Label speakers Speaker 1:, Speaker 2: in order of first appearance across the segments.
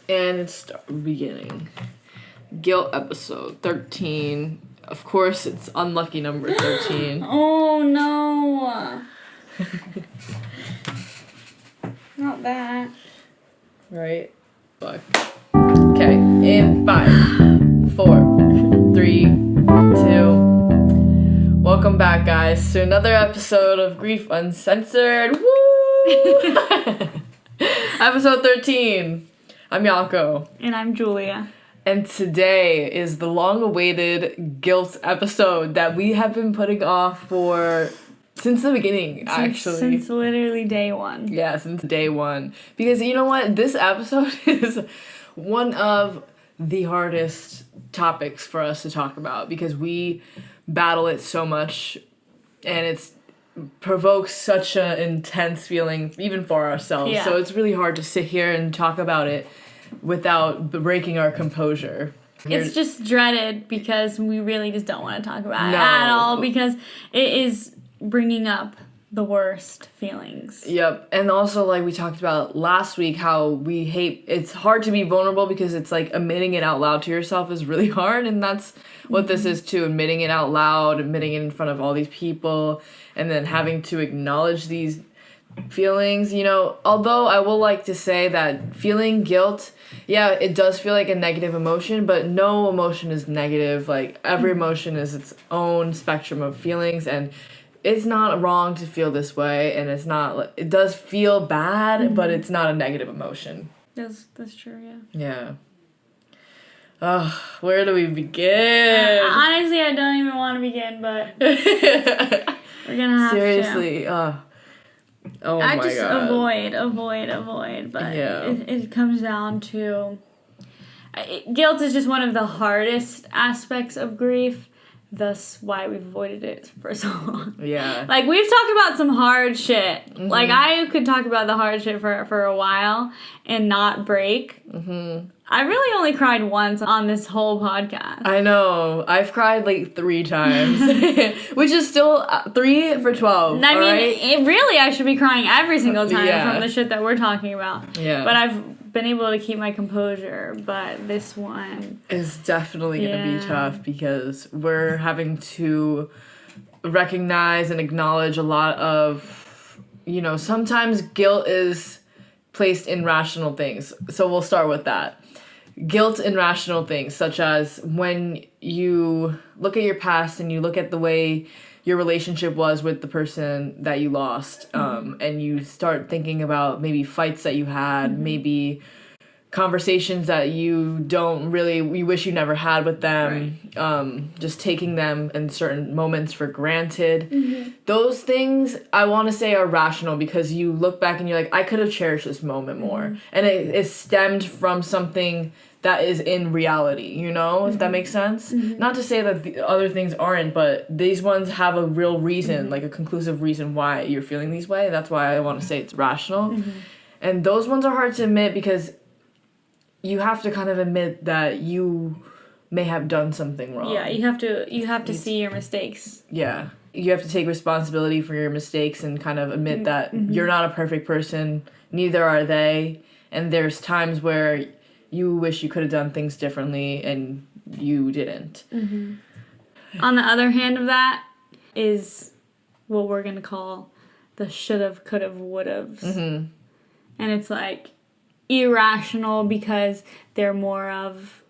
Speaker 1: And it's beginning. Guilt episode 13. Of course, it's unlucky number 13.
Speaker 2: Oh, no. Not that.
Speaker 1: Right? Fuck. Okay, in 5, 4, 3, 2. Welcome back, guys, to another episode of Grief Uncensored. Woo! Episode 13. I'm Yako.
Speaker 2: And I'm Julia.
Speaker 1: And today is the long-awaited guilt episode that we have been putting off since the beginning, actually.
Speaker 2: Since literally day one.
Speaker 1: Yeah, since day one. Because you know what? This episode is one of the hardest topics for us to talk about because we battle it so much and it provokes such an intense feeling even for ourselves.
Speaker 2: Yeah.
Speaker 1: So it's really hard to sit here and talk about it without breaking our composure.
Speaker 2: It's just dreaded because we really just don't want to talk about it
Speaker 1: No.
Speaker 2: at all because it is bringing up the worst feelings.
Speaker 1: Yep. And also, like we talked about last week, how we hate, it's hard to be vulnerable because it's like admitting it out loud to yourself is really hard. And that's what this is too, admitting it out loud, admitting it in front of all these people, and then having to acknowledge these feelings. You know, although I will like to say that feeling guilt, yeah, it does feel like a negative emotion, but no emotion is negative. Like every emotion is its own spectrum of feelings, and it's not wrong to feel this way, and it does feel bad, but it's not a negative emotion.
Speaker 2: That's true,
Speaker 1: Yeah.
Speaker 2: yeah.
Speaker 1: Where do we begin?
Speaker 2: Honestly, I don't even want to begin, but we're gonna have
Speaker 1: Seriously,
Speaker 2: to.
Speaker 1: Oh
Speaker 2: I
Speaker 1: my
Speaker 2: just
Speaker 1: god.
Speaker 2: avoid, but
Speaker 1: Yeah.
Speaker 2: it comes down to... guilt is just one of the hardest aspects of grief, thus why we've avoided it for so long.
Speaker 1: Yeah.
Speaker 2: Like, we've talked about some hard shit. Mm-hmm. Like, I could talk about the hard shit for a while and not break. Mm-hmm. I really only cried once on this whole podcast.
Speaker 1: I know. I've cried like 3 times, which is still 3 for 12.
Speaker 2: I mean, really, I should be crying every single time from the shit that we're talking about.
Speaker 1: Yeah.
Speaker 2: But I've been able to keep my composure. But this one
Speaker 1: is definitely going to be tough because we're having to recognize and acknowledge a lot of, sometimes guilt is placed in rational things. So we'll start with that. Guilt in rational things, such as when you look at your past and you look at the way your relationship was with the person that you lost, and you start thinking about maybe fights that you had, maybe conversations that you wish you never had with them, right. Just taking them in certain moments for granted. Mm-hmm. Those things, I want to say, are rational because you look back and you're like, I could have cherished this moment more. And it stemmed from something that is in reality, if that makes sense? Mm-hmm. Not to say that the other things aren't, but these ones have a real reason, like a conclusive reason why you're feeling these way. That's why I want to say it's rational. Mm-hmm. And those ones are hard to admit because you have to kind of admit that you may have done something wrong.
Speaker 2: Yeah, you have to see your mistakes.
Speaker 1: Yeah. You have to take responsibility for your mistakes and kind of admit that you're not a perfect person, neither are they, and there's times where you wish you could have done things differently and you didn't. Mm-hmm.
Speaker 2: On the other hand of that is what we're going to call the should've, could've, would'ves. Mm-hmm. And it's like irrational because they're more of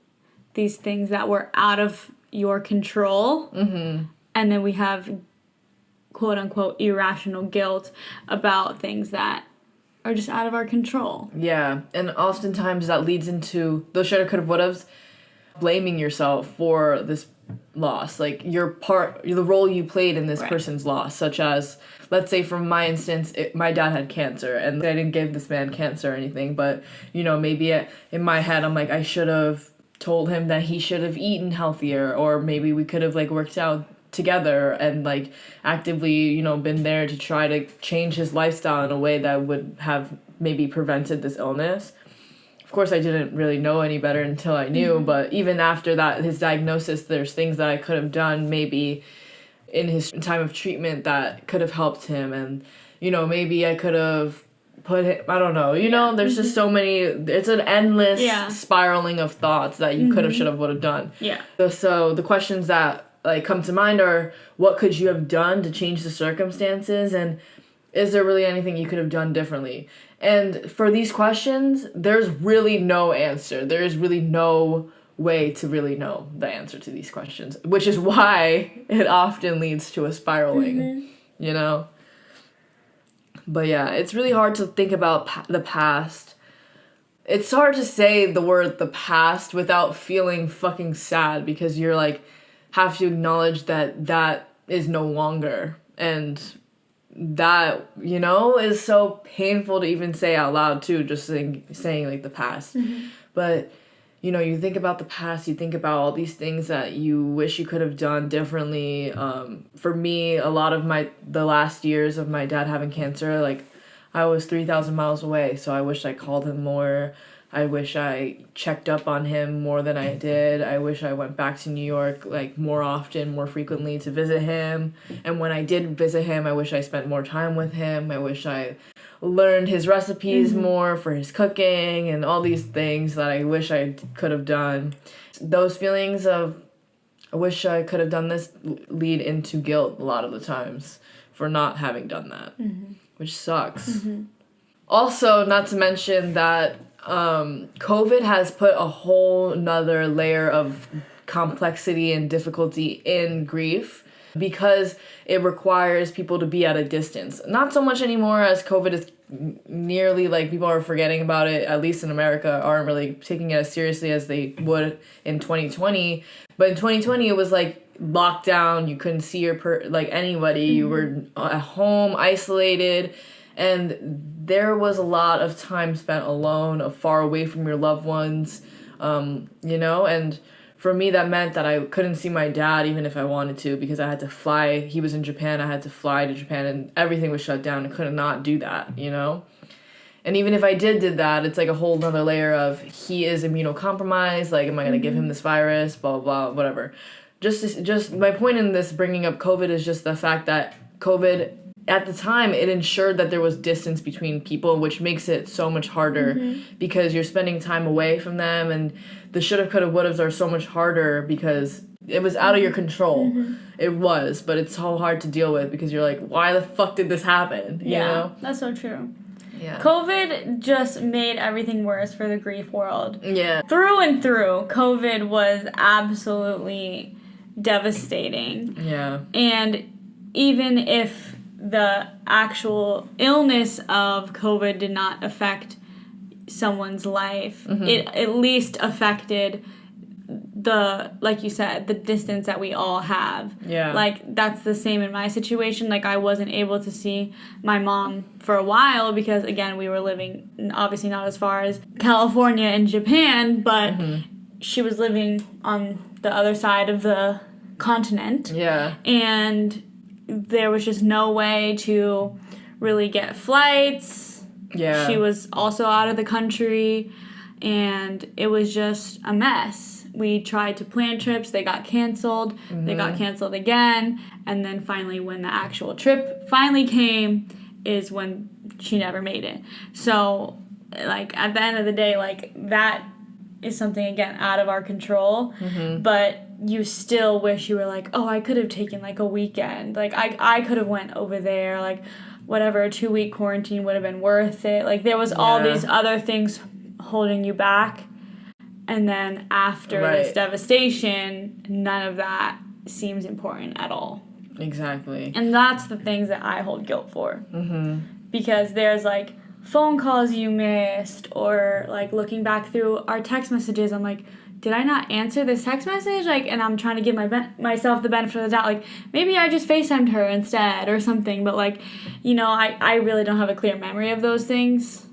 Speaker 2: these things that were out of your control. Mm-hmm. And then we have quote unquote irrational guilt about things that are just out of our control. Yeah.
Speaker 1: And oftentimes that leads into those shoulda, coulda, wouldas, blaming yourself for this loss. Like the role you played in this person's loss, such as, let's say from my instance, my dad had cancer and I didn't give this man cancer or anything, but maybe in my head I'm like, I should have told him that he should have eaten healthier, or maybe we could have like worked out together and like actively been there to try to change his lifestyle in a way that would have maybe prevented this illness. Of course, I didn't really know any better until I knew, but even after that, his diagnosis, there's things that I could have done maybe in his time of treatment that could have helped him. And maybe I could have put it, I don't know, you know, there's just so many, it's an endless spiraling of thoughts that you could have, should have, would have done.
Speaker 2: Yeah.
Speaker 1: So the questions that like come to mind are, what could you have done to change the circumstances, and is there really anything you could have done differently? And for these questions, there's really no answer. There is really no way to really know the answer to these questions, which is why it often leads to a spiraling, you know? But yeah, it's really hard to think about the past. It's hard to say the word the past without feeling fucking sad, because you're like, have to acknowledge that that is no longer. And that, you know, is so painful to even say out loud too, just saying like the past. But, you know, you think about the past, you think about all these things that you wish you could have done differently. For me, a lot of the last years of my dad having cancer, like, I was 3,000 miles away, so I wish I called him more. I wish I checked up on him more than I did. I wish I went back to New York, like, more often, more frequently to visit him. And when I did visit him, I wish I spent more time with him. I wish I learned his recipes more for his cooking and all these things that I wish I could have done. Those feelings of, I wish I could have done this, lead into guilt a lot of the times for not having done that, which sucks. Also, not to mention that COVID has put a whole nother layer of complexity and difficulty in grief, because it requires people to be at a distance. Not so much anymore, as COVID is nearly, like, people are forgetting about it, at least in America, aren't really taking it as seriously as they would in 2020. But in 2020, it was like lockdown. You couldn't see anybody. You were at home, isolated. And there was a lot of time spent alone, far away from your loved ones, you know? And for me, that meant that I couldn't see my dad even if I wanted to, because I had to fly. He was in Japan. I had to fly to Japan, and everything was shut down. I could not do that, you know? And even if I did that, it's like a whole nother layer of, he is immunocompromised. Like, am I going to give him this virus? Blah, blah, blah, whatever. Just my point in this bringing up COVID is just the fact that COVID, at the time, it ensured that there was distance between people, which makes it so much harder because you're spending time away from them, and the shoulda, coulda, wouldas are so much harder because it was out of your control. It was, but it's so hard to deal with because you're like, why the fuck did this happen? You know?
Speaker 2: That's so true.
Speaker 1: Yeah.
Speaker 2: COVID just made everything worse for the grief world.
Speaker 1: Yeah.
Speaker 2: Through and through, COVID was absolutely devastating.
Speaker 1: Yeah.
Speaker 2: And even if the actual illness of COVID did not affect someone's life, it at least affected like you said, the distance that we all have.
Speaker 1: Yeah.
Speaker 2: Like, that's the same in my situation. Like, I wasn't able to see my mom for a while because, again, we were living, obviously not as far as California and Japan, but she was living on the other side of the continent.
Speaker 1: Yeah.
Speaker 2: And there was just no way to really get flights.
Speaker 1: Yeah.
Speaker 2: She was also out of the country, and it was just a mess. We tried to plan trips, they got canceled, they got canceled again, and then finally when the actual trip finally came is when she never made it. So, like, at the end of the day, like, that is something, again, out of our control, but you still wish you were like, oh, I could have taken, like, a weekend. Like, I could have went over there, like, whatever, a 2-week quarantine would have been worth it. Like, there was all these other things holding you back. And then after this devastation, none of that seems important at all.
Speaker 1: Exactly.
Speaker 2: And that's the things that I hold guilt for. Because there's, like, phone calls you missed, or, like, looking back through our text messages, I'm like, did I not answer this text message? Like, and I'm trying to give myself the benefit of the doubt. Like, maybe I just FaceTimed her instead or something. But, like, you know, I really don't have a clear memory of those things.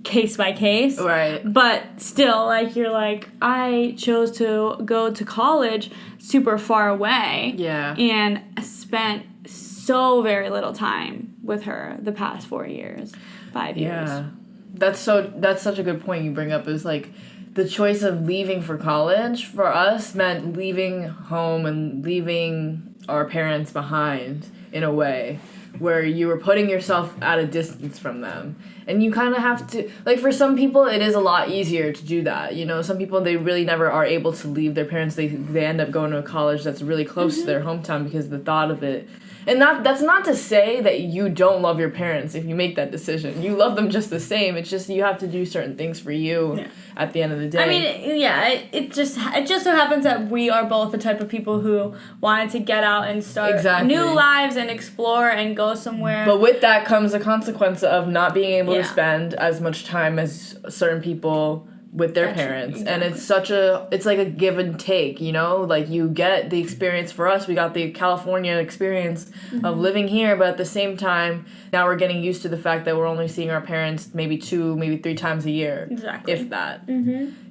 Speaker 2: Case by case.
Speaker 1: Right.
Speaker 2: But still, like, you're like, I chose to go to college super far away.
Speaker 1: Yeah.
Speaker 2: And spent so very little time with her the past 4 years, 5 years.
Speaker 1: Yeah. That's such a good point you bring up, is like the choice of leaving for college for us meant leaving home and leaving our parents behind in a way. where you were putting yourself at a distance from them. And you kind of have to, like, for some people, it is a lot easier to do that. You know, some people, they really never are able to leave their parents. They end up going to a college that's really close to their hometown because of the thought of it. And that's not to say that you don't love your parents if you make that decision. You love them just the same. It's just you have to do certain things for you at the end of the day.
Speaker 2: I mean, yeah, it just so happens that we are both the type of people who wanted to get out and start new lives and explore and go somewhere.
Speaker 1: But with that comes a consequence of not being able to spend as much time as certain people with their parents. And it's it's like a give and take, you know? Like, you get the experience. For us, we got the California experience of living here, but at the same time, now we're getting used to the fact that we're only seeing our parents maybe 2, maybe 3 times a year.
Speaker 2: Exactly.
Speaker 1: If that.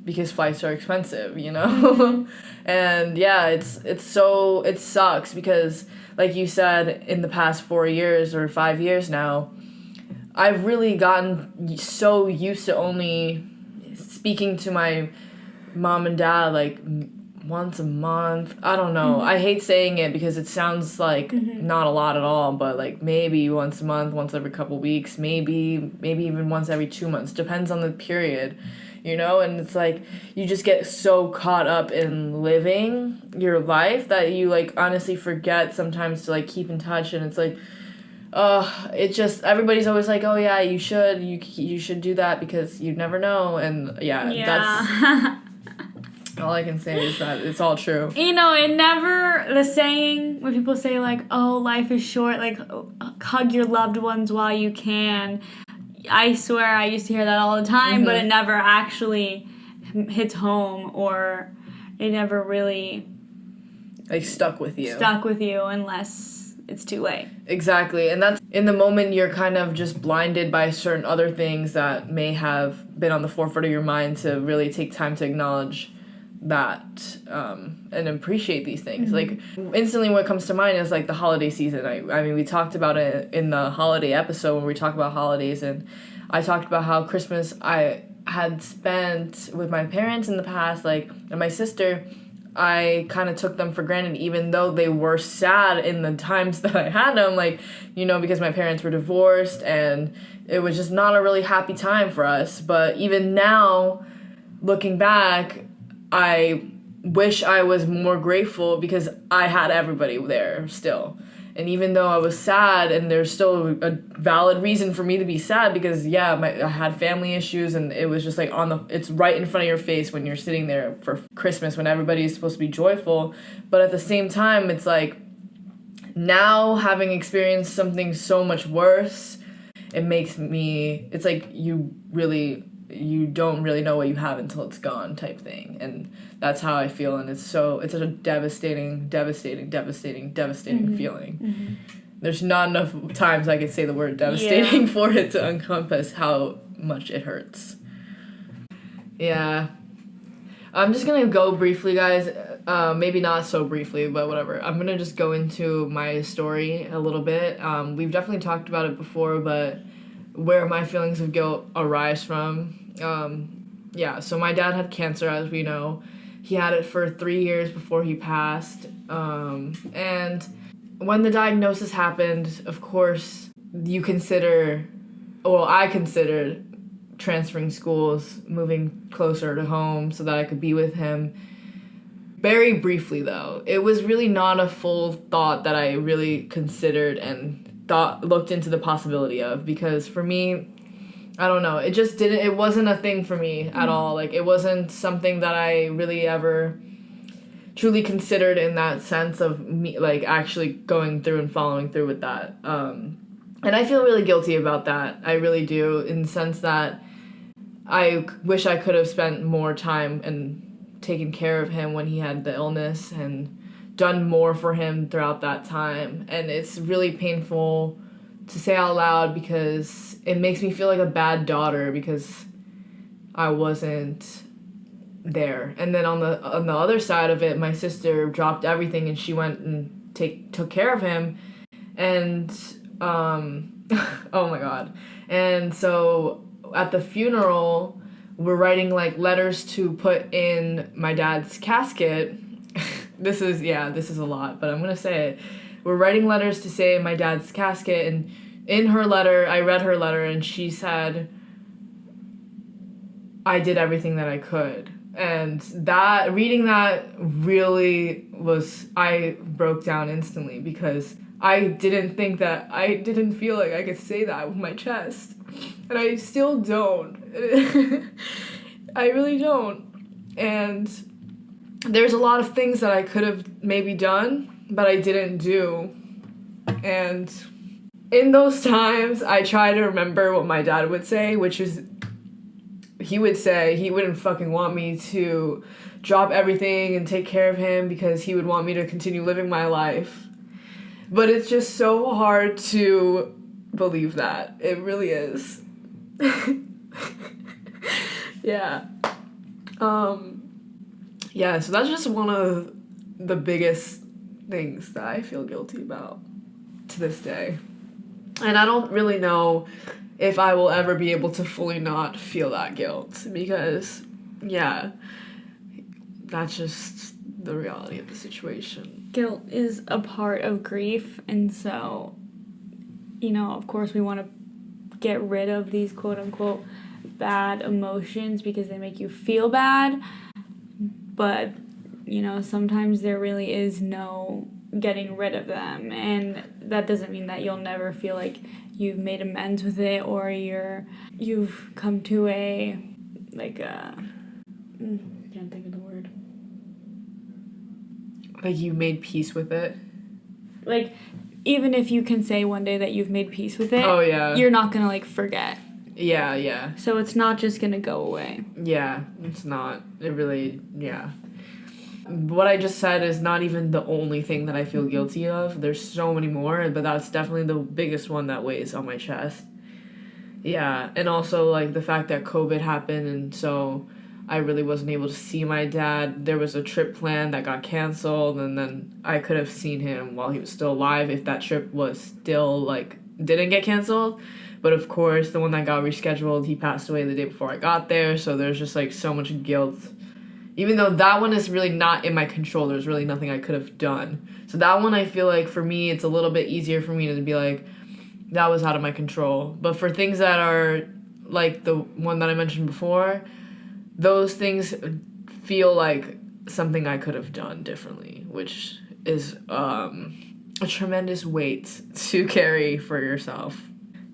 Speaker 1: Because flights are expensive, you know? And yeah, it sucks because, like you said, in the past 4 years or 5 years now, I've really gotten so used to only speaking to my mom and dad like once a month. I don't know. I hate saying it because it sounds like not a lot at all, but like maybe once a month, once every couple weeks, maybe even once every 2 months. Depends on the period, you know? And it's like you just get so caught up in living your life that you like honestly forget sometimes to like keep in touch. And it's like it just, everybody's always like, oh yeah, you should do that because you never know. And that's all I can say is that it's all true.
Speaker 2: You know, the saying when people say like, oh, life is short, like hug your loved ones while you can. I swear I used to hear that all the time, but it never actually hits home, or it never really
Speaker 1: like stuck with you
Speaker 2: unless it's too late.
Speaker 1: Exactly. And that's in the moment you're kind of just blinded by certain other things that may have been on the forefront of your mind to really take time to acknowledge that and appreciate these things. Like, instantly what comes to mind is like the holiday season. I mean, we talked about it in the holiday episode when we talked about holidays, and I talked about how Christmas I had spent with my parents in the past, like, and my sister, I kind of took them for granted, even though they were sad in the times that I had them, like, you know, because my parents were divorced and it was just not a really happy time for us. But even now, looking back, I wish I was more grateful because I had everybody there still. And even though I was sad, and there's still a valid reason for me to be sad because, I had family issues, and it was just like it's right in front of your face when you're sitting there for Christmas when everybody is supposed to be joyful. But at the same time, it's like now having experienced something so much worse, it's like you don't really know what you have until it's gone type thing. And that's how I feel, and it's such a devastating feeling. There's not enough times I could say the word devastating for it to encompass how much it hurts. Yeah. I'm just gonna go briefly, guys, maybe not so briefly, but whatever. I'm gonna just go into my story a little bit. We've definitely talked about it before, but where my feelings of guilt arise from. So my dad had cancer, as we know. He had it for 3 years before he passed. And when the diagnosis happened, of course, I considered transferring schools, moving closer to home so that I could be with him. Very briefly, though. It was really not a full thought that I really considered and looked into the possibility of, because for me, I don't know, it wasn't a thing for me at all. Like, it wasn't something that I really ever truly considered in that sense of me, like, actually going through and following through with that. And I feel really guilty about that. I really do, in the sense that I wish I could have spent more time and taken care of him when he had the illness and done more for him throughout that time. And it's really painful to say out loud because it makes me feel like a bad daughter because I wasn't there. And then on the other side of it, my sister dropped everything and she went and took care of him. And oh my god. And so at the funeral, we're writing like letters to put in my dad's casket. This is a lot, but I'm gonna say it. were writing letters to say my dad's casket, and in her letter, I read her letter, and she said, I did everything that I could. And that, reading that really was, I broke down instantly because I didn't feel like I could say that with my chest. And I still don't. I really don't. And there's a lot of things that I could have maybe done, but I didn't do. And in those times, I try to remember what my dad would say, which is, he would say he wouldn't fucking want me to drop everything and take care of him because he would want me to continue living my life. But it's just so hard to believe that. It really is. Yeah. Yeah, so that's just one of the biggest things that I feel guilty about to this day. And I don't really know if I will ever be able to fully not feel that guilt because, yeah, that's just the reality of the situation.
Speaker 2: Guilt is a part of grief, and so, of course we want to get rid of these quote-unquote bad emotions because they make you feel bad, but, sometimes there really is no getting rid of them, and that doesn't mean that you'll never feel like you've made amends with it or you've come to can't think of the word.
Speaker 1: Like you made peace with it?
Speaker 2: Like, even if you can say one day that you've made peace with it,
Speaker 1: oh, yeah,
Speaker 2: you're not gonna, forget.
Speaker 1: Yeah.
Speaker 2: So it's not just gonna go away.
Speaker 1: Yeah, it's not. It really, yeah. What I just said is not even the only thing that I feel guilty of. There's so many more, but that's definitely the biggest one that weighs on my chest. Yeah, and also, the fact that COVID happened, and so I really wasn't able to see my dad. There was a trip planned that got canceled, and then I could have seen him while he was still alive if that trip was still, didn't get canceled. But, of course, the one that got rescheduled, he passed away the day before I got there, so there's just, so much guilt. Even though that one is really not in my control, there's really nothing I could have done. So that one, I feel like, for me, it's a little bit easier for me to be like, that was out of my control. But for things that are, like the one that I mentioned before, those things feel like something I could have done differently, which is a tremendous weight to carry for yourself.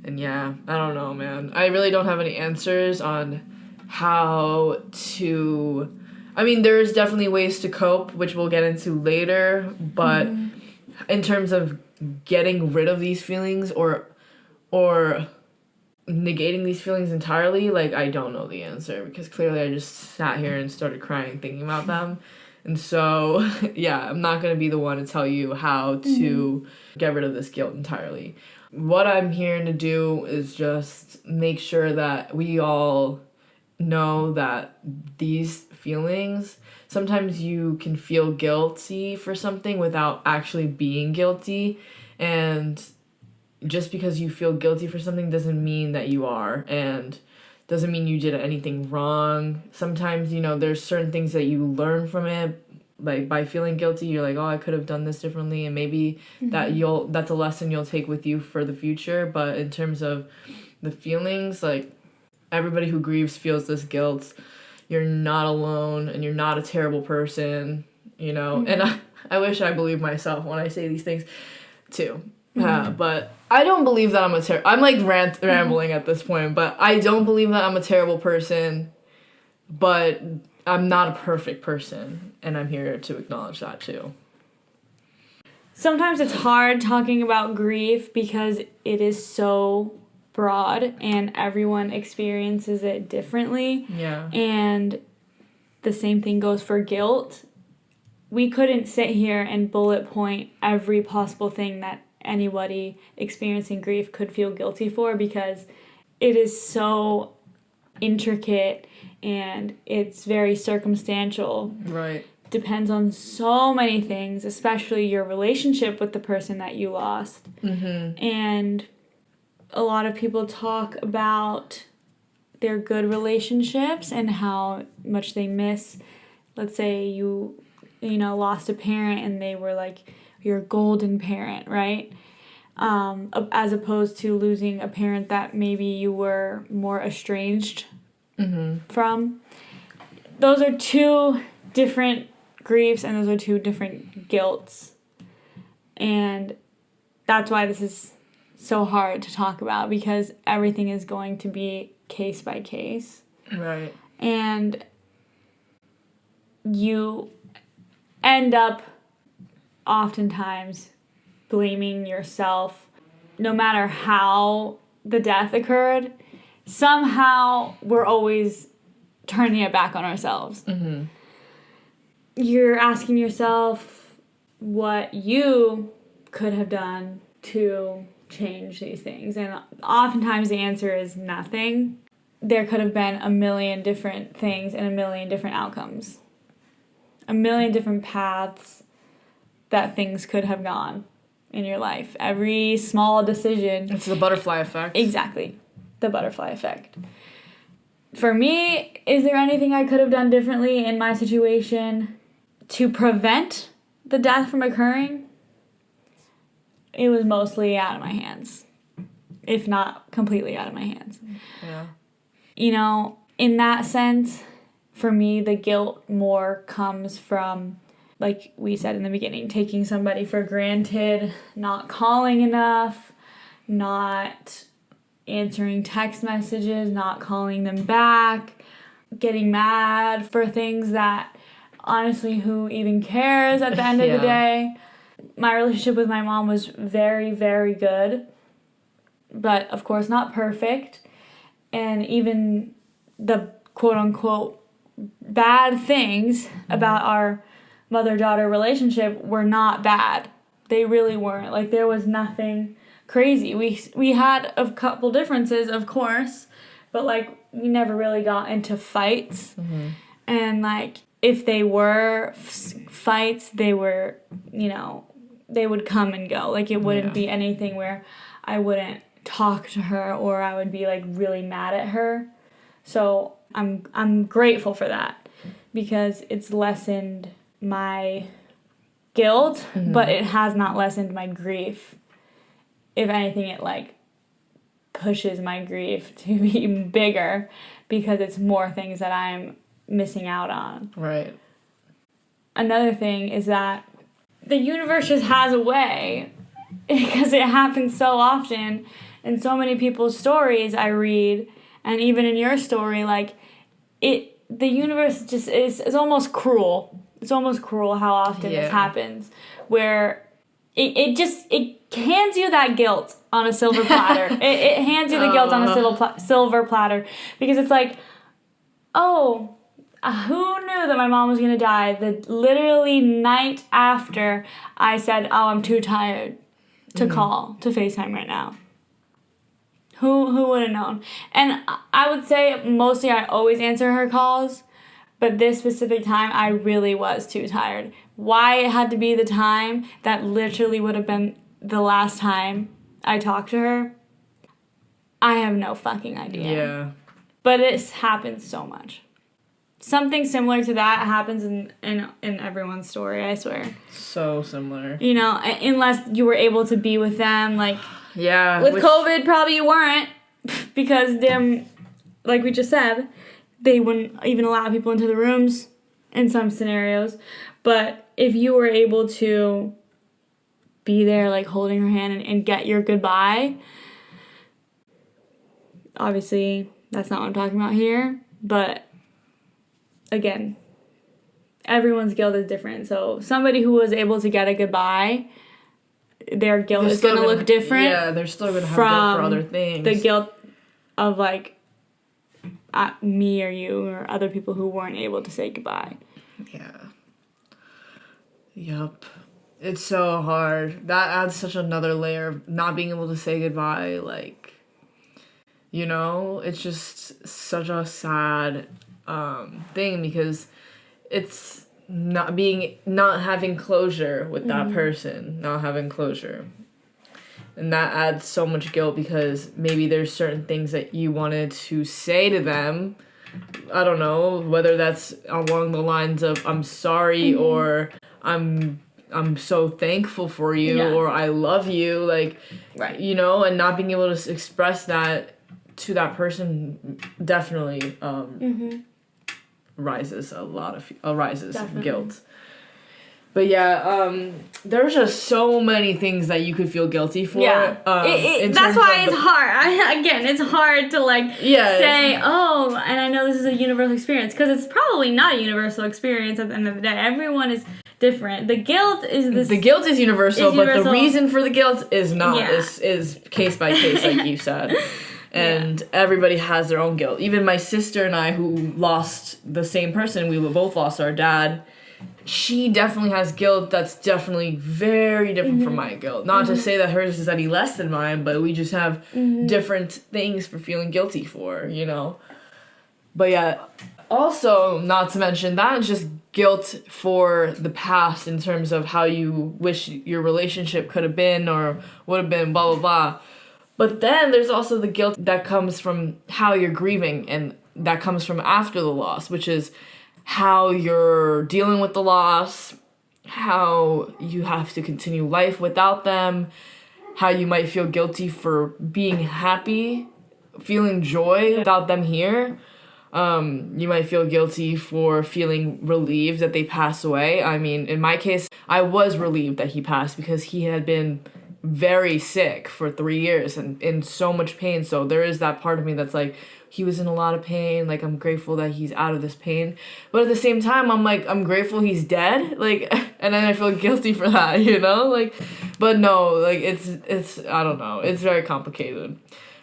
Speaker 1: And yeah, I don't know, man. I really don't have any answers on how to... I mean, there's definitely ways to cope, which we'll get into later, but in terms of getting rid of these feelings or negating these feelings entirely, I don't know the answer because clearly I just sat here and started crying thinking about them. And so, yeah, I'm not going to be the one to tell you how to get rid of this guilt entirely. What I'm here to do is just make sure that we all know that these feelings, sometimes you can feel guilty for something without actually being guilty, and just because you feel guilty for something doesn't mean that you are, and doesn't mean you did anything wrong. Sometimes, there's certain things that you learn from it, by feeling guilty, you're like, oh, I could have done this differently, and maybe that's a lesson you'll take with you for the future. But in terms of the feelings, everybody who grieves feels this guilt. You're not alone, and you're not a terrible person, And I wish I believed myself when I say these things, too. But I don't believe that I'm rambling at this point, but I don't believe that I'm a terrible person, but I'm not a perfect person, and I'm here to acknowledge that, too.
Speaker 2: Sometimes it's hard talking about grief because it is so broad and everyone experiences it differently.
Speaker 1: Yeah.
Speaker 2: And the same thing goes for guilt. We couldn't sit here and bullet point every possible thing that anybody experiencing grief could feel guilty for because it is so intricate and it's very circumstantial.
Speaker 1: Right.
Speaker 2: Depends on so many things, especially your relationship with the person that you lost. And a lot of people talk about their good relationships and how much they miss. Let's say you lost a parent and they were your golden parent, right? As opposed to losing a parent that maybe you were more estranged from. Those are two different griefs, and those are two different guilts. And that's why this is so hard to talk about, because everything is going to be case by case.
Speaker 1: Right.
Speaker 2: And you end up oftentimes blaming yourself, no matter how the death occurred. Somehow we're always turning it back on ourselves. Mm-hmm. You're asking yourself what you could have done to change these things. And oftentimes the answer is nothing. There could have been a million different things and a million different outcomes. A million different paths that things could have gone in your life. Every small decision.
Speaker 1: It's the butterfly effect.
Speaker 2: Exactly. The butterfly effect. For me, is there anything I could have done differently in my situation to prevent the death from occurring? It was mostly out of my hands, if not completely out of my hands.
Speaker 1: Yeah.
Speaker 2: You know, in that sense, for me, the guilt more comes from, like we said in the beginning, taking somebody for granted, not calling enough, not answering text messages, not calling them back, getting mad for things that, honestly, who even cares at the end of the day? My relationship with my mom was very, very good, but of course not perfect. And even the quote-unquote bad things about our mother-daughter relationship were not bad. They really weren't. Like, there was nothing crazy. We had a couple differences, of course, but, like, we never really got into fights. Mm-hmm. And, like, if they were fights, they were, you know, they would come and go. Like, it wouldn't be anything where I wouldn't talk to her or I would be, like, really mad at her. So I'm grateful for that, because it's lessened my guilt, but it has not lessened my grief. If anything, it, like, pushes my grief to be bigger, because it's more things that I'm missing out on.
Speaker 1: Right.
Speaker 2: Another thing is that the universe just has a way, because it happens so often in so many people's stories I read, and even in your story, like, the universe just is almost cruel. It's almost cruel how often this happens, where it hands you that guilt on a silver platter. it hands you the guilt on a silver platter, because it's like, oh, who knew that my mom was going to die the literally night after I said, oh, I'm too tired to call, to FaceTime right now. Who would have known? And I would say mostly I always answer her calls, but this specific time I really was too tired. Why it had to be the time that literally would have been the last time I talked to her, I have no fucking idea. Yeah. But it happens so much. Something similar to that happens in everyone's story, I swear. So
Speaker 1: similar.
Speaker 2: You know, unless you were able to be with them, like...
Speaker 1: Yeah.
Speaker 2: With COVID, probably you weren't, because them, like we just said, they wouldn't even allow people into the rooms in some scenarios. But if you were able to be there, like, holding her hand and get your goodbye, obviously, that's not what I'm talking about here, but... Again, everyone's guilt is different. So somebody who was able to get a goodbye, their guilt is going to look different.
Speaker 1: Yeah, they're still going to have guilt for other things.
Speaker 2: The guilt of, like, me or you or other people who weren't able to say goodbye.
Speaker 1: Yeah. Yup. It's so hard. That adds such another layer of not being able to say goodbye. Like, you know, it's just such a sad... thing, because it's not having closure with that person, not having closure, and that adds so much guilt, because maybe there's certain things that you wanted to say to them. I don't know whether that's along the lines of I'm sorry or I'm I'm so thankful for you, or I love you, like,
Speaker 2: right.
Speaker 1: you know, and not being able to express that to that person definitely rises guilt. But yeah, there's just so many things that you could feel guilty for.
Speaker 2: Yeah, that's why it's hard. Again, it's hard to say, oh, and I know this is a universal experience, because it's probably not a universal experience at the end of the day. Everyone is different. The guilt is
Speaker 1: the guilt is universal, but the reason for the guilt is not. Is case by case, like you said. And everybody has their own guilt. Even my sister and I, who lost the same person, we both lost our dad. She definitely has guilt that's definitely very different from my guilt. Not to say that hers is any less than mine, but we just have different things for feeling guilty for, you know? But yeah, also, not to mention, that is just guilt for the past in terms of how you wish your relationship could have been or would have been, blah, blah, blah. But then there's also the guilt that comes from how you're grieving, and that comes from after the loss, which is how you're dealing with the loss, how you have to continue life without them, how you might feel guilty for being happy, feeling joy without them here. You might feel guilty for feeling relieved that they pass away. I mean, in my case, I was relieved that he passed because he had been very sick for 3 years and in so much pain. So there is that part of me that's like, he was in a lot of pain. Like, I'm grateful that he's out of this pain. But at the same time, I'm like, I'm grateful he's dead. Like, and then I feel guilty for that, you know? Like, but no, like, it's I don't know. It's very complicated.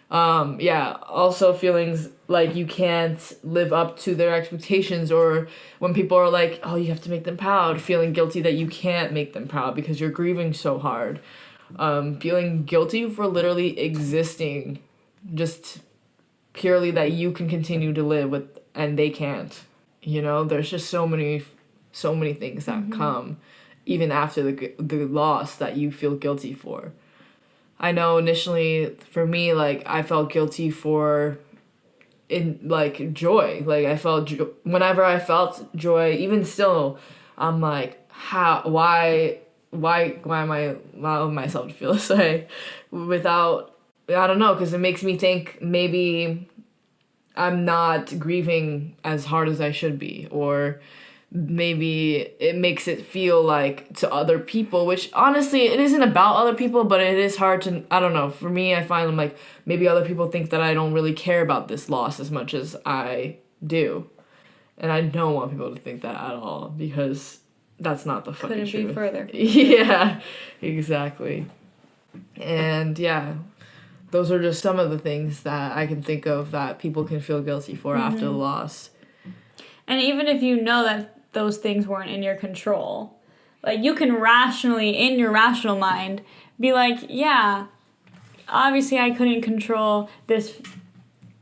Speaker 1: Also feelings like you can't live up to their expectations, or when people are like, oh, you have to make them proud, feeling guilty that you can't make them proud because you're grieving so hard. Feeling guilty for literally existing, just purely that you can continue to live with and they can't. You know, there's just so many things that come even after the loss that you feel guilty for. I know initially for me, like, I felt guilty for joy. Like, I felt whenever I felt joy, even still, I'm like, why am I allowing myself to feel this way without, I don't know, because it makes me think maybe I'm not grieving as hard as I should be, or maybe it makes it feel like to other people, which honestly, it isn't about other people, but it is hard to, I don't know, for me, I find I'm like, maybe other people think that I don't really care about this loss as much as I do. And I don't want people to think that at all, because that's not the fucking truth. Couldn't be further. Yeah, exactly. And yeah, those are just some of the things that I can think of that people can feel guilty for after the loss.
Speaker 2: And even if you know that those things weren't in your control, like, you can rationally, in your rational mind, be like, yeah, obviously I couldn't control this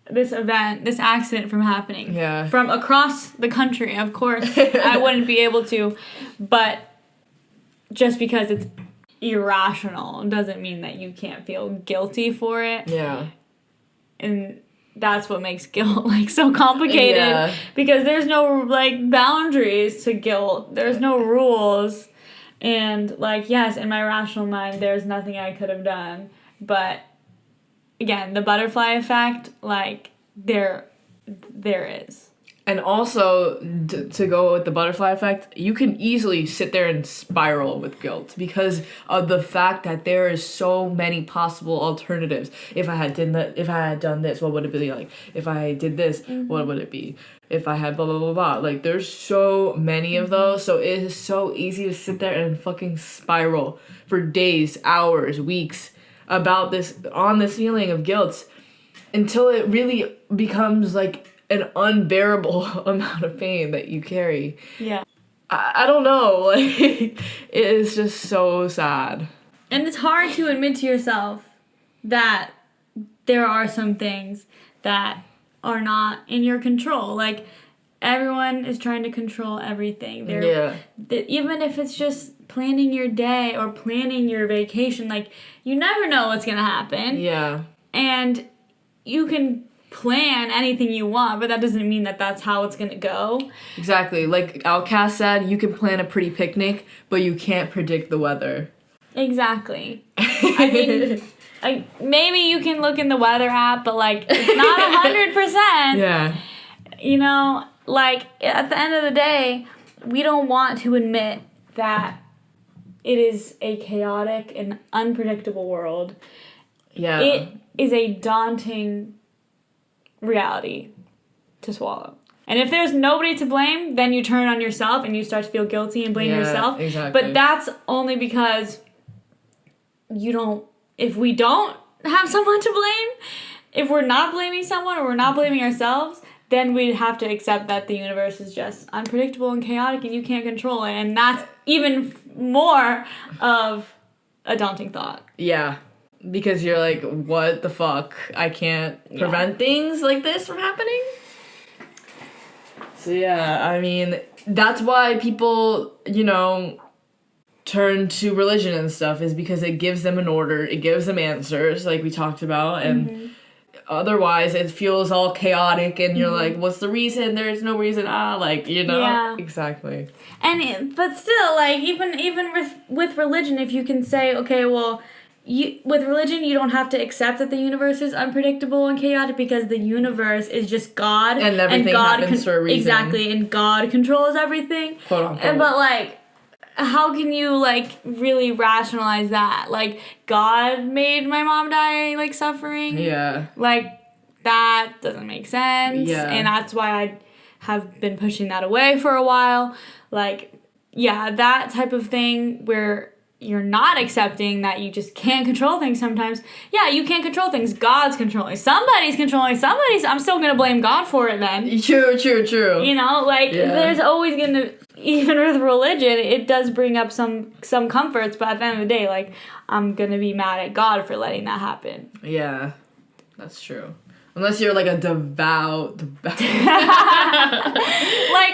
Speaker 2: event, this accident from happening.
Speaker 1: Yeah.
Speaker 2: From across the country, of course, I wouldn't be able to, but just because it's irrational doesn't mean that you can't feel guilty for it.
Speaker 1: Yeah.
Speaker 2: And that's what makes guilt, like, so complicated, because there's no, like, boundaries to guilt. There's no rules. And, like, yes, in my rational mind, there's nothing I could have done. But, again, the butterfly effect, like, there is.
Speaker 1: And also, to go with the butterfly effect, you can easily sit there and spiral with guilt because of the fact that there is so many possible alternatives. If I had done this, what would it be like? If I did this, what would it be? If I had blah, blah, blah, blah. Like, there's so many of those, so it is so easy to sit there and fucking spiral for days, hours, weeks about this feeling of guilt until it really becomes, like, an unbearable amount of pain that you carry.
Speaker 2: Yeah.
Speaker 1: I don't know. Like, it is just so sad.
Speaker 2: And it's hard to admit to yourself that there are some things that are not in your control. Like, everyone is trying to control everything. Even if it's just planning your day or planning your vacation, like, you never know what's going to happen.
Speaker 1: Yeah.
Speaker 2: And you can plan anything you want, but that doesn't mean that that's how it's gonna go.
Speaker 1: Exactly. Like Outcast said, you can plan a pretty picnic, but you can't predict the weather.
Speaker 2: Exactly. I mean, like, maybe you can look in the weather app, but, like, it's not 100%.
Speaker 1: Yeah.
Speaker 2: You know, like, at the end of the day, we don't want to admit that it is a chaotic and unpredictable world.
Speaker 1: Yeah.
Speaker 2: It is a daunting reality to swallow. And if there's nobody to blame, then you turn on yourself and you start to feel guilty and blame yourself.
Speaker 1: Exactly.
Speaker 2: But that's only because if we don't have someone to blame, if we're not blaming someone or we're not blaming ourselves, then we'd have to accept that the universe is just unpredictable and chaotic and you can't control it. And that's even more of a daunting thought.
Speaker 1: Yeah. Because you're like, what the fuck? I can't prevent things like this from happening? So yeah, I mean, that's why people, turn to religion and stuff, is because it gives them an order, it gives them answers, like we talked about, and otherwise it feels all chaotic, and you're like, what's the reason? There's no reason.
Speaker 2: Yeah.
Speaker 1: Exactly.
Speaker 2: But still, like, even with religion, if you can say, okay, well, with religion, you don't have to accept that the universe is unpredictable and chaotic because the universe is just God.
Speaker 1: And everything happens for a reason.
Speaker 2: Exactly, and God controls everything.
Speaker 1: Quote unquote.
Speaker 2: But, like, how can you, like, really rationalize that? Like, God made my mom die, like, suffering?
Speaker 1: Yeah.
Speaker 2: Like, that doesn't make sense.
Speaker 1: Yeah.
Speaker 2: And that's why I have been pushing that away for a while. Like, yeah, that type of thing where you're not accepting that you just can't control things sometimes. Yeah, you can't control things. God's controlling. Somebody's controlling. I'm still going to blame God for it then.
Speaker 1: True.
Speaker 2: You know, like, there's always going to, even with religion, it does bring up some comforts, but at the end of the day, like, I'm going to be mad at God for letting that happen.
Speaker 1: Yeah, that's true. Unless you're, like, a devout.
Speaker 2: Like,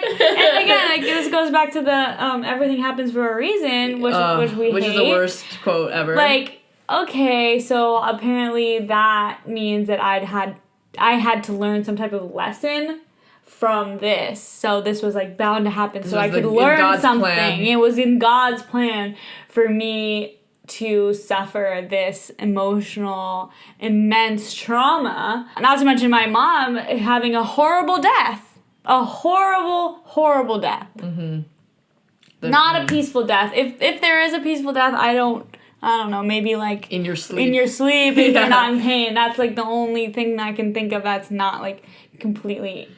Speaker 2: and again, like, this goes back to the everything happens for a reason, which we
Speaker 1: which
Speaker 2: hate.
Speaker 1: Is the worst quote ever.
Speaker 2: Like, okay, so apparently that means that I had to learn some type of lesson from this. So this was, like, bound to happen, so I could learn something. Plan. It was in God's plan for me to suffer this emotional, immense trauma. Not to mention my mom having a horrible death. A horrible, horrible death. Mm-hmm. Not a peaceful death. If there is a peaceful death, I don't know, maybe, like,
Speaker 1: in your sleep
Speaker 2: if you're not in pain. That's, like, the only thing I can think of that's not, like, completely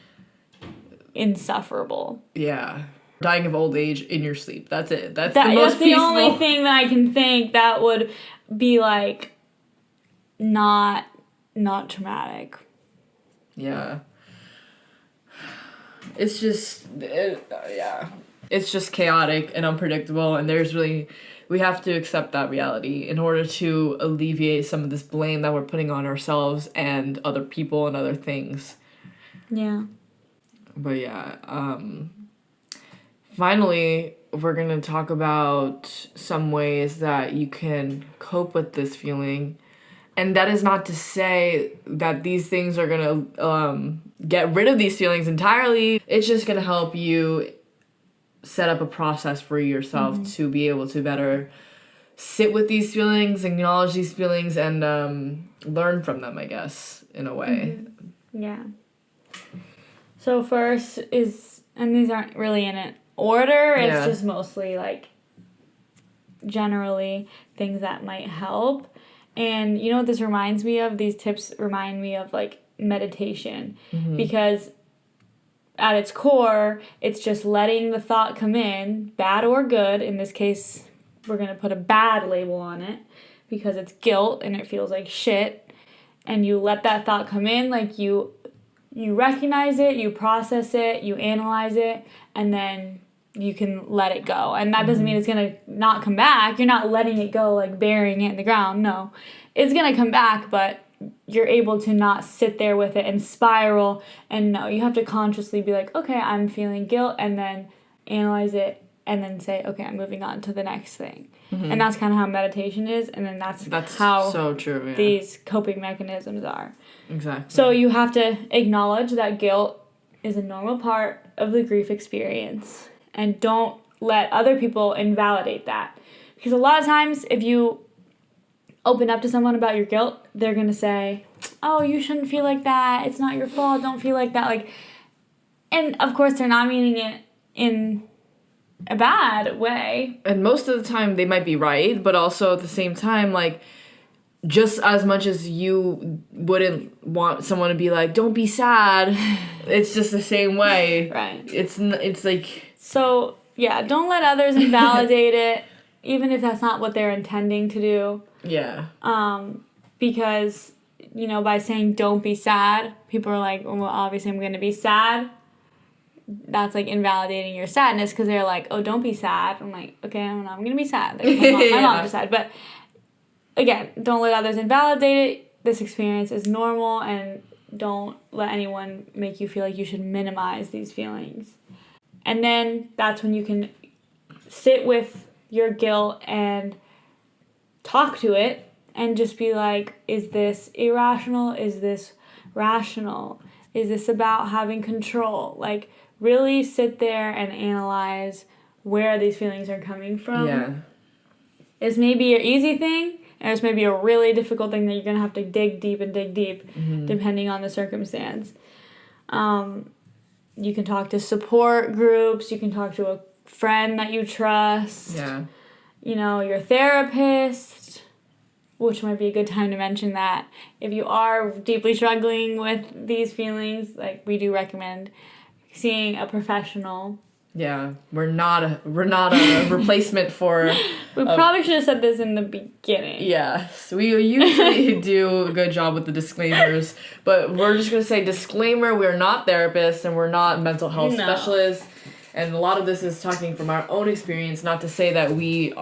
Speaker 2: insufferable.
Speaker 1: Yeah. Dying of old age in your sleep. That's it. That's the most peaceful.
Speaker 2: That's the only thing that I can think that would be, like, not traumatic.
Speaker 1: Yeah. It's just, it's just chaotic and unpredictable, and we have to accept that reality in order to alleviate some of this blame that we're putting on ourselves and other people and other things.
Speaker 2: Yeah.
Speaker 1: But yeah, finally, we're going to talk about some ways that you can cope with this feeling. And that is not to say that these things are going to get rid of these feelings entirely. It's just going to help you set up a process for yourself to be able to better sit with these feelings, acknowledge these feelings, and learn from them, I guess, in a way.
Speaker 2: Yeah. So first is, and these aren't really in an order, it's just mostly, like, generally things that might help. And you know what this reminds me of? These tips remind me of, like, meditation. Because at its core, it's just letting the thought come in, bad or good. In this case, we're going to put a bad label on it because it's guilt and it feels like shit. And you let that thought come in, like, you recognize it, you process it, you analyze it, and then you can let it go. And that doesn't mean it's going to not come back. You're not letting it go, like, burying it in the ground. No. It's going to come back, but you're able to not sit there with it and spiral. And no, you have to consciously be like, okay, I'm feeling guilt, and then analyze it and then say, okay, I'm moving on to the next thing. And that's kind of how meditation is, and then that's how
Speaker 1: so true, yeah.
Speaker 2: these coping mechanisms are.
Speaker 1: Exactly.
Speaker 2: So you have to acknowledge that guilt is a normal part of the grief experience, and don't let other people invalidate that. Because a lot of times, if you open up to someone about your guilt, they're going to say, oh, you shouldn't feel like that. It's not your fault. Don't feel like that. Like, and of course, they're not meaning it in a bad way.
Speaker 1: And most of the time, they might be right, but also at the same time, like, just as much as you wouldn't want someone to be like, don't be sad, it's just the same way.
Speaker 2: Right.
Speaker 1: It's like...
Speaker 2: So, yeah, don't let others invalidate it, even if that's not what they're intending to do.
Speaker 1: Yeah.
Speaker 2: Because, you know, by saying don't be sad, people are like, well, obviously I'm going to be sad. That's, like, invalidating your sadness, because they're like, oh, don't be sad. I'm like, okay, I'm going to be sad. Like, my mom just said. But, again, don't let others invalidate it. This experience is normal, and don't let anyone make you feel like you should minimize these feelings. And then that's when you can sit with your guilt and talk to it and just be like, is this irrational? Is this rational? Is this about having control? Like, really sit there and analyze where these feelings are coming from.
Speaker 1: Yeah.
Speaker 2: It's maybe an easy thing, and it's maybe a really difficult thing that you're going to have to dig deep, depending on the circumstance. You can talk to support groups. You can talk to a friend that you trust.
Speaker 1: Yeah.
Speaker 2: You know, your therapist, which might be a good time to mention that. If you are deeply struggling with these feelings, like, we do recommend seeing a professional.
Speaker 1: Yeah, we're not a replacement for...
Speaker 2: We probably should have said this in the beginning.
Speaker 1: Yes, we usually do a good job with the disclaimers, but we're just going to say disclaimer, we're not therapists and we're not mental health specialists, and a lot of this is talking from our own experience, not to say that we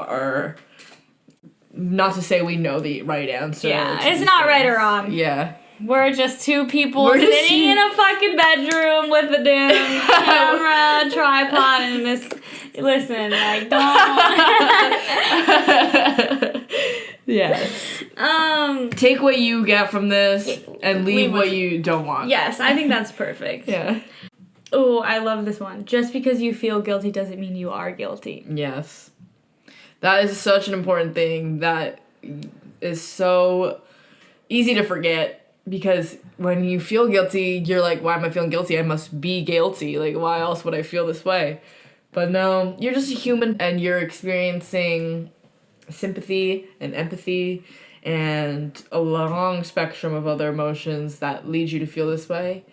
Speaker 1: know the right answer.
Speaker 2: Yeah, it's not right or wrong.
Speaker 1: Yeah.
Speaker 2: We're just two people sitting in a fucking bedroom with a damn camera, tripod, and this... Listen, like, don't...
Speaker 1: Yes. Take what you get from this and leave what you don't want.
Speaker 2: Yes, I think that's perfect.
Speaker 1: Yeah.
Speaker 2: Oh, I love this one. Just because you feel guilty doesn't mean you are guilty.
Speaker 1: Yes. That is such an important thing that is so easy to forget. Because when you feel guilty, you're like, why am I feeling guilty? I must be guilty. Like, why else would I feel this way? But no, you're just a human and you're experiencing sympathy and empathy and a long spectrum of other emotions that lead you to feel this way.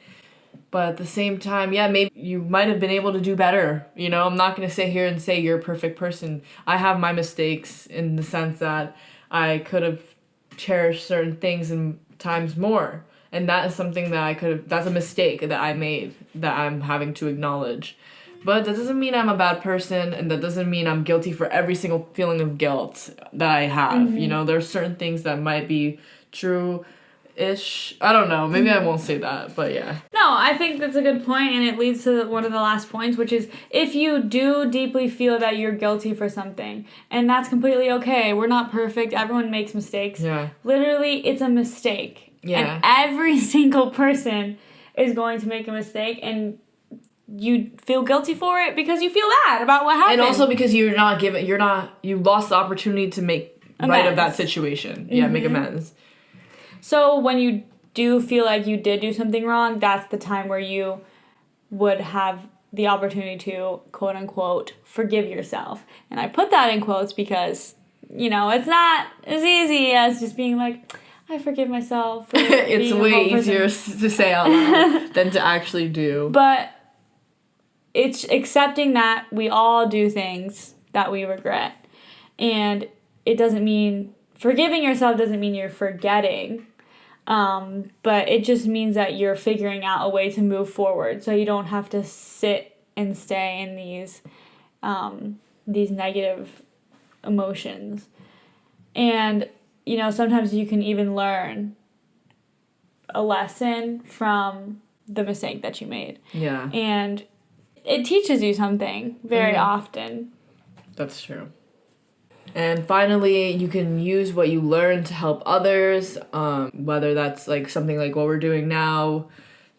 Speaker 1: But at the same time, yeah, maybe you might have been able to do better. You know, I'm not going to sit here and say you're a perfect person. I have my mistakes in the sense that I could have cherished certain things and times more, and that is something that that's a mistake that I made that I'm having to acknowledge. But that doesn't mean I'm a bad person, and that doesn't mean I'm guilty for every single feeling of guilt that I have. You know, there's certain things that might be true-ish. I don't know, maybe I won't say that, but yeah.
Speaker 2: No, I think that's a good point, and it leads to one of the last points, which is if you do deeply feel that you're guilty for something, and that's completely okay. We're not perfect. Everyone makes mistakes.
Speaker 1: Yeah.
Speaker 2: Literally, it's a mistake.
Speaker 1: Yeah.
Speaker 2: And every single person is going to make a mistake, and you feel guilty for it because you feel bad about what happened.
Speaker 1: And also because you lost the opportunity to make right of that situation. Yeah, make amends.
Speaker 2: So when you do feel like you did do something wrong, that's the time where you would have the opportunity to, quote unquote, forgive yourself. And I put that in quotes because, you know, it's not as easy as just being like, I forgive myself. For
Speaker 1: it's way easier to say out loud than to actually do.
Speaker 2: But it's accepting that we all do things that we regret. And it doesn't mean, forgiving yourself doesn't mean you're forgetting. But it just means that you're figuring out a way to move forward, so you don't have to sit and stay in these negative emotions. And, you know, sometimes you can even learn a lesson from the mistake that you made.
Speaker 1: Yeah.
Speaker 2: And it teaches you something very often.
Speaker 1: That's true. And finally, you can use what you learn to help others, whether that's like something like what we're doing now,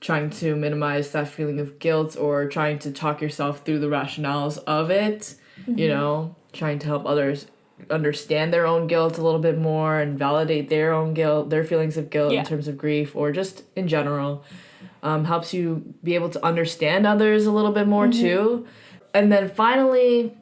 Speaker 1: trying to minimize that feeling of guilt, or trying to talk yourself through the rationales of it, you know, trying to help others understand their own guilt a little bit more and validate their own guilt, their feelings of guilt in terms of grief, or just in general. Helps you be able to understand others a little bit more too. And then finally,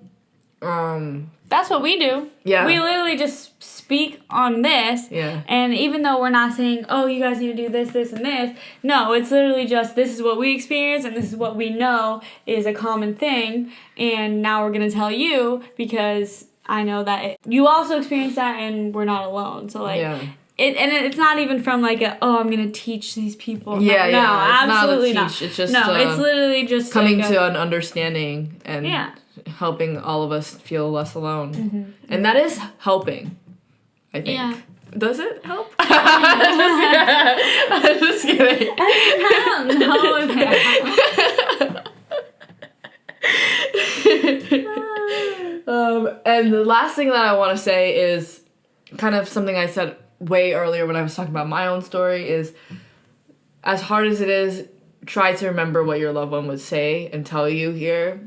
Speaker 2: that's what we do.
Speaker 1: Yeah.
Speaker 2: We literally just speak on this.
Speaker 1: Yeah.
Speaker 2: And even though we're not saying, oh, you guys need to do this, this, and this. No, it's literally just this is what we experience and this is what we know is a common thing. And now we're going to tell you because I know that you also experience that and we're not alone. So, like, it's not even from like I'm going to teach these people. No, absolutely not.
Speaker 1: It's just
Speaker 2: it's literally just
Speaker 1: coming to an understanding and helping all of us feel less alone. And that is helping, I think. Yeah. Does it help? I'm just kidding.
Speaker 2: I don't know if it helps.
Speaker 1: And the last thing that I want to say is kind of something I said way earlier when I was talking about my own story is, as hard as it is, try to remember what your loved one would say and tell you here.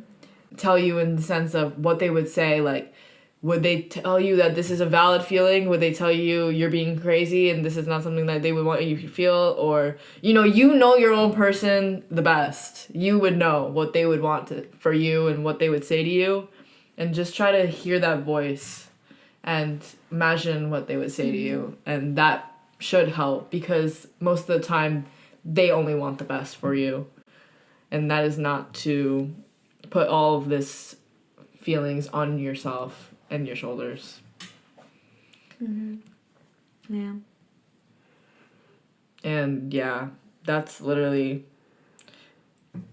Speaker 1: Tell you in the sense of what they would say, like, would they tell you that this is a valid feeling? Would they tell you you're being crazy and this is not something that they would want you to feel? Or, you know your own person the best. You would know what they would want for you and what they would say to you. And just try to hear that voice and imagine what they would say to you. And that should help because most of the time they only want the best for you. And that is not to put all of this feelings on yourself and your shoulders.
Speaker 2: Yeah.
Speaker 1: And yeah, that's literally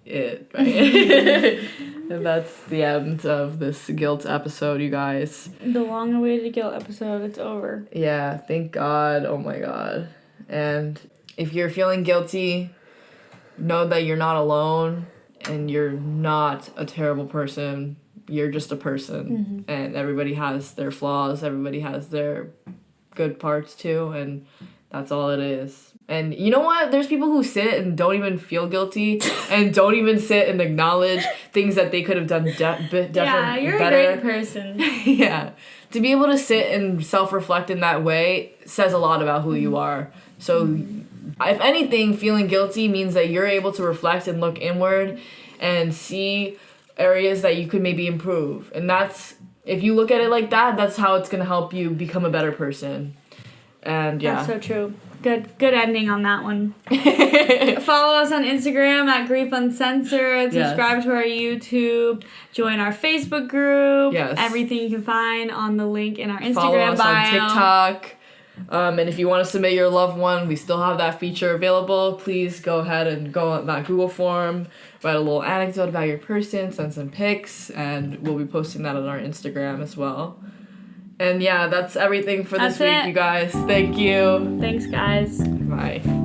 Speaker 1: it, right? And that's the end of this guilt episode, you guys.
Speaker 2: The long-awaited guilt episode, it's over.
Speaker 1: Yeah, thank God. Oh my God. And if you're feeling guilty, know that you're not alone. And you're not a terrible person. You're just a person. And everybody has their flaws. Everybody has their good parts too. And that's all it is. And you know what? There's people who sit and don't even feel guilty. And don't even sit and acknowledge things that they could have done better.
Speaker 2: Yeah, you're a great person.
Speaker 1: Yeah. To be able to sit and self-reflect in that way says a lot about who you are. So if anything, feeling guilty means that you're able to reflect and look inward and see areas that you could maybe improve. And that's, if you look at it like that, that's how it's going to help you become a better person. And yeah.
Speaker 2: That's so true. Good ending on that one. Follow us on Instagram at Uncensored. Subscribe to our YouTube. Join our Facebook group.
Speaker 1: Yes.
Speaker 2: Everything you can find on the link in our Instagram
Speaker 1: Follow us
Speaker 2: bio.
Speaker 1: on TikTok. And if you want to submit your loved one, we still have that feature available. Please go ahead and go on that Google form, write a little anecdote about your person, send some pics, and we'll be posting that on our Instagram as well. And yeah, that's everything for this week, you guys. Thank you.
Speaker 2: Thanks, guys.
Speaker 1: Bye.